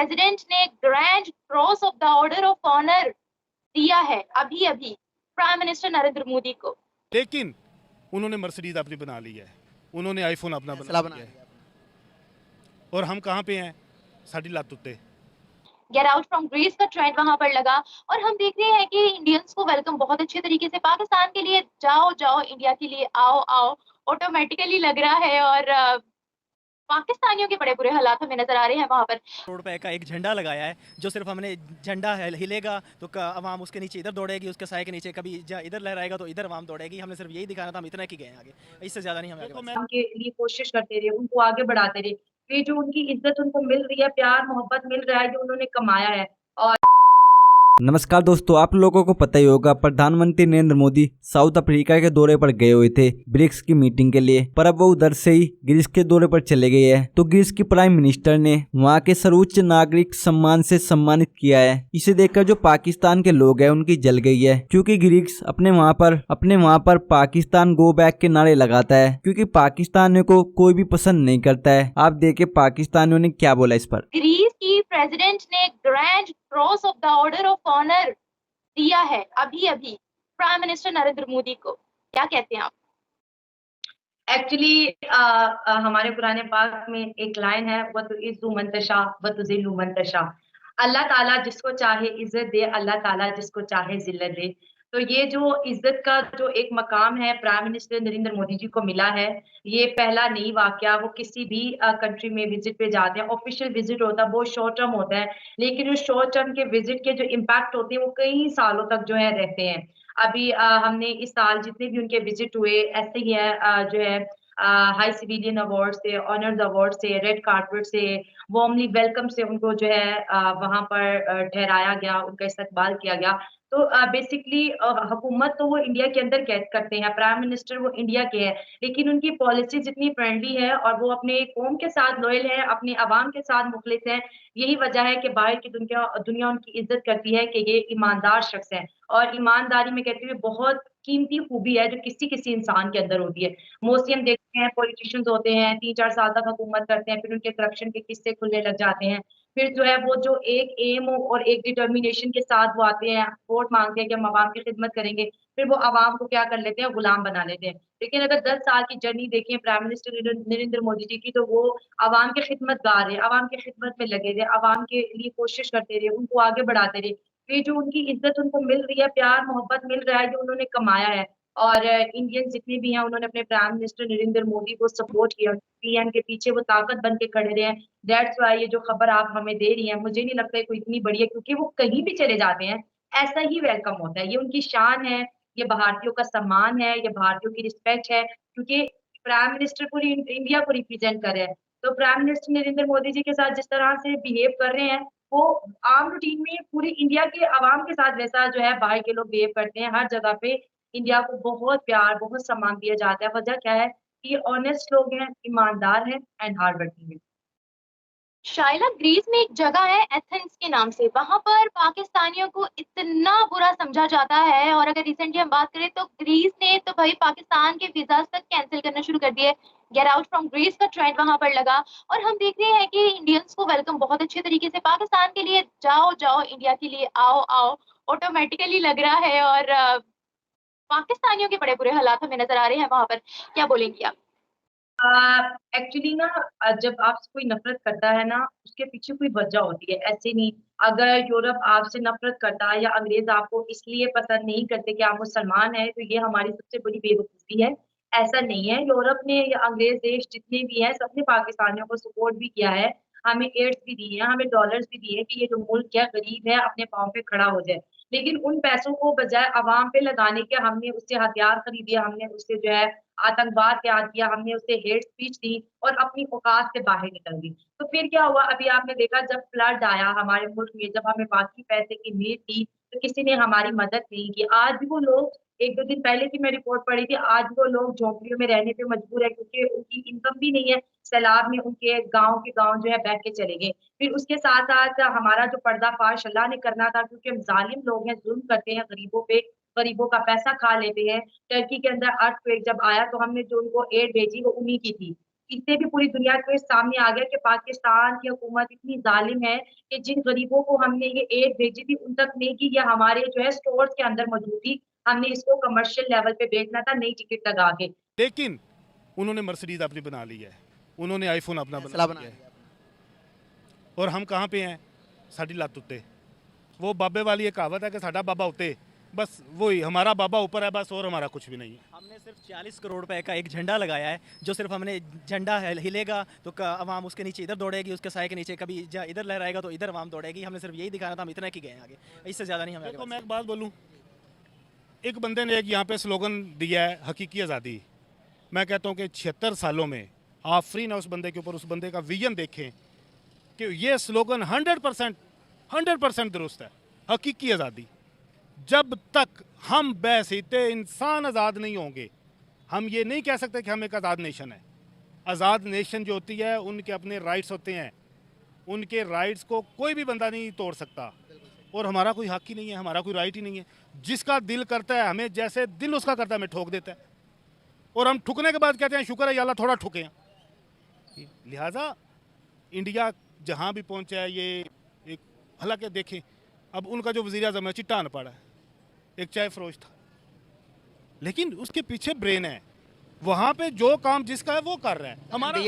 President ने grand cross of the order of honour दिया है अभी अभी प्राइम मिनिस्टर नरेंद्र मोदी को। लेकिन उन्होंने मर्सिडीज अपनी बना ली है, उन्होंने आईफोन अपना बना लिया है, और हम कहाँ पे हैं? साड़ी लात उत्ते। गेट आउट फ्रॉम ग्रीस का ट्रेंड वहां पर लगा और हम देख रहे हैं कि इंडियंस को वेलकम बहुत अच्छे तरीके से पाकिस्तान के लिए जाओ जाओ इंडिया के लिए आओ आओ ऑटोमेटिकली लग रहा है। और पाकिस्तानियों के बड़े बुरे हालात हमें नजर आ रहे हैं वहां पर। रोड पे का एक झंडा लगाया है, जो सिर्फ हमने झंडा हिलेगा तो अवाम उसके नीचे इधर दौड़ेगी, उसके साए के नीचे कभी इधर लहराएगा तो इधर अवाम दौड़ेगी। हमने सिर्फ यही दिखाना था, हम इतना की गए आगे, इससे ज्यादा नहीं हमें आगे बढ़ना। उनके लिए कोशिश करते रहे, उनको आगे बढ़ाते रहे। ये जो उनकी इज्जत उनको मिल रही है, प्यार मोहब्बत मिल रहा है, जो उन्होंने कमाया है। और नमस्कार दोस्तों, आप लोगों को पता ही होगा प्रधानमंत्री नरेंद्र मोदी साउथ अफ्रीका के दौरे पर गए हुए थे ब्रिक्स की मीटिंग के लिए, पर अब वो उधर से ही ग्रीस के दौरे पर चले गए हैं। तो ग्रीस की प्राइम मिनिस्टर ने वहां के सर्वोच्च नागरिक सम्मान से सम्मानित किया है। इसे देखकर जो पाकिस्तान के लोग हैं उनकी जल गई है, क्योंकि ग्रीस अपने वहां पर पाकिस्तान गो बैक के नारे लगाता है, क्योंकि पाकिस्तानियों को कोई भी पसंद नहीं करता है। आप देखे पाकिस्तानियों ने क्या बोला इस पर। ग्रीस की प्रेसिडेंट ने grand cross of the order of honour दिया है अभी अभी प्राइम मिनिस्टर नरेंद्र मोदी को। क्या कहते हैं आप? एक्चुअली हमारे कुरान पाक में एक लाइन है, वतुइज़्ज़ु मन तशा वतुज़िल्लु मन तशा। अल्लाह ताला जिसको चाहे इज्जत दे, अल्लाह ताला जिसको चाहे जिल्लत दे। तो ये जो इज्जत का जो एक मकाम है प्राइम मिनिस्टर नरेंद्र मोदी जी को मिला है, ये पहला नहीं वाकया। वो किसी भी कंट्री में विजिट पे जाते हैं, ऑफिशियल विजिट होता है, बहुत शॉर्ट टर्म होता है, लेकिन उस शॉर्ट टर्म के विजिट के जो इम्पैक्ट होते हैं वो कई सालों तक जो है रहते हैं। अभी हमने इस साल जितने भी उनके विजिट हुए ऐसे ही है, जो है हाई सिविलियन अवार्ड से, ऑनर्स अवार्ड से, रेड कारपेट से, वार्मली वेलकम से उनको जो है वहां पर ठहराया गया, उनका इस्तकबाल किया गया। तो बेसिकली हुकूमत तो वो इंडिया के अंदर करते हैं, प्राइम मिनिस्टर वो इंडिया के हैं, लेकिन उनकी पॉलिसीज इतनी फ्रेंडली है और वो अपने कौम के साथ लॉयल है, अपने अवाम के साथ मुखलिस है। यही वजह है कि बाहर की दुनिया दुनिया उनकी इज्जत करती है कि ये ईमानदार शख्स है। और ईमानदारी में कहते हुए बहुत कीमती खूबी है जो किसी किसी इंसान के अंदर होती है। मोस्टली हम देखते हैं पॉलिटिशियंस होते हैं 3-4 साल तक हुकूमत करते हैं, फिर उनके करप्शन के किस्से खुलने लग जाते हैं। फिर जो है वो जो एक एम और एक डिटर्मिनेशन के साथ वो आते हैं, वोट मांगते हैं कि हम अवाम की खिदमत करेंगे, फिर वो अवाम को क्या कर लेते हैं, गुलाम बना लेते हैं। लेकिन अगर 10 साल की जर्नी देखें प्राइम मिनिस्टर नरेंद्र मोदी जी की, तो वो अवाम के खिदमतगार है, अवाम की खिदमत में लगे रहे, अवाम के लिए कोशिश करते रहे, उनको आगे बढ़ाते रहे। ये जो उनकी इज्जत उनको मिल रही है, प्यार मोहब्बत मिल रहा है, जो उन्होंने कमाया है। और इंडियन जितने भी हैं उन्होंने अपने प्राइम मिनिस्टर नरेंद्र मोदी को सपोर्ट किया, पीएम के पीछे वो ताकत बन के खड़े रहे हैं। दैट्स वाई ये जो खबर आप हमें दे रही हैं, मुझे नहीं लगता है कोई इतनी बड़ी है, क्योंकि वो कहीं भी चले जाते हैं ऐसा ही वेलकम होता है। ये उनकी शान है, ये भारतीयों का सम्मान है, ये भारतीयों की रिस्पेक्ट है, क्योंकि प्राइम मिनिस्टर पूरी इंडिया को रिप्रेजेंट कर रहे हैं। तो प्राइम मिनिस्टर नरेंद्र मोदी जी के साथ जिस तरह से बिहेव कर रहे हैं, वो आम रूटीन में पूरी इंडिया के अवाम के साथ वैसा जो है बाहर के लोग बिहेव करते हैं। हर जगह पे इंडिया को बहुत प्यार, बहुत सम्मान दिया जाता है। वजह क्या है कि ये ऑनेस्ट लोग हैं, ईमानदार हैं एंड हार्ड वर्किंग है। शाइला, ग्रीस में एक जगह है एथेंस के नाम से, वहां पर पाकिस्तानियों को इतना बुरा समझा जाता है। और अगर रिसेंटली हम बात करें तो ग्रीस ने तो भाई पाकिस्तान के वीजा तक कैंसिल करना शुरू कर दिए। गेट आउट फ्रॉम ग्रीस का ट्रेंड वहां पर लगा और हम देख रहे हैं कि इंडियंस को वेलकम बहुत अच्छे तरीके से पाकिस्तान के लिए जाओ जाओ इंडिया के लिए आओ आओ ऑटोमेटिकली लग रहा है। और पाकिस्तानियों के बड़े बुरे हालात हमें नजर आ रहे हैं वहां पर। क्या बोलेंगी आप? एक्चुअली ना, जब आपसे कोई नफरत करता है ना, उसके पीछे कोई वजह होती है, ऐसे नहीं। अगर यूरोप आपसे नफरत करता है या अंग्रेज आपको इसलिए पसंद नहीं करते कि आप मुसलमान हैं, तो ये हमारी सबसे बड़ी बेवकूफी है। ऐसा नहीं है, यूरोप ने या अंग्रेज देश जितने भी हैं सबने पाकिस्तानियों को सपोर्ट भी किया है, हमें एड्स भी दिए हैं, हमें डॉलर्स भी दिए हैं कि ये जो मुल्क है गरीब है अपने पाँव पे खड़ा हो जाए। लेकिन उन पैसों को बजाय अवाम पे लगाने के हमने उससे हथियार खरीदे, हमने उससे जो है आतंकवाद तैयार किया, हमने उसे हेट स्पीच दी और अपनी औकात से बाहर निकल गई। तो फिर क्या हुआ, अभी आपने देखा जब फ्लड आया हमारे मुल्क में, जब हमें बाकी पैसे की नीड थी, तो किसी ने हमारी मदद नहीं की। आज भी वो लोग, 1-2 दिन पहले की मैं रिपोर्ट पढ़ी थी, आज वो लोग झोंपड़ियों में रहने पे मजबूर है, क्योंकि उनकी इनकम भी नहीं है। सैलाब में उनके गाँव के गाँव जो है बह के चले गए। फिर उसके साथ साथ हमारा जो पर्दाफाश अल्लाह ने करना था, क्योंकि हम जालिम लोग हैं, जुल्म करते हैं गरीबों पे, गरीबों का पैसा खा लेते हैं। टर्की के अंदर अर्थक्वेक जब आया तो हमने जो उनको एड भेजी वो उन्हीं की थी। इससे भी पूरी दुनिया के सामने आ गया कि पाकिस्तान की हुकूमत इतनी जालिम है कि जिन गरीबों को हमने ये एड भेजी थी उन तक नहीं की, ये हमारे जो है स्टोर्स के अंदर मौजूद थी, हमने इसको कमर्शियल लेवल पे बेचना था नई टिकट लगा के। लेकिन उन्होंने मर्सिडीज अपनी बना ली है, उन्होंने आईफोन अपना बना लिया है। और हम कहाँ पे हैं? साड़ी लत उत्ते। वो बाबे वाली एक कहावत है कि साडा बाबा उत्ते, बस वही हमारा बाबा ऊपर है बस, और हमारा कुछ भी नहीं है। हमने सिर्फ 40 करोड़ रुपए का एक झंडा लगाया है, जो सिर्फ हमने झंडा हिलेगा तो आवाम उसके नीचे इधर दौड़ेगी, उसके साए के नीचे कभी इधर लहराएगा तो इधर आवाम दौड़ेगी। हमने सिर्फ यही दिखाना था, हम इतना की गए आगे, इससे ज़्यादा नहीं हमें आगे देखो मैं एक बात बोलूँ, एक बंदे ने एक यहाँ पे स्लोगन दिया है, हकीकी आज़ादी। मैं कहता हूँ कि 76 सालों में आप फ्री ना उस बंदे के ऊपर, उस बंदे का विजन देखें कि ये स्लोगन 100% दुरुस्त है, हकीकी आज़ादी। जब तक हम बहसीते इंसान आज़ाद नहीं होंगे, हम ये नहीं कह सकते कि हम एक आज़ाद नेशन है। आज़ाद नेशन जो होती है उनके अपने राइट्स होते हैं, उनके राइट्स को कोई भी बंदा नहीं तोड़ सकता, और हमारा कोई हक ही नहीं है, हमारा कोई राइट ही नहीं है। जिसका दिल करता है, हमें जैसे दिल उसका करता है हमें ठोक देता है, और हम ठुकने के बाद कहते हैं शुक्र है या अल्लाह थोड़ा ठुके हैं। लिहाजा इंडिया जहाँ भी पहुँचा है ये एक, हालांकि देखें अब उनका जो वज़ीर आज़म है चिट्टा अनपढ़ है, एक चाय फरोश था, लेकिन उसके पीछे ब्रेन है, वहाँ पे जो काम जिसका है वो कर रहा है। हमारा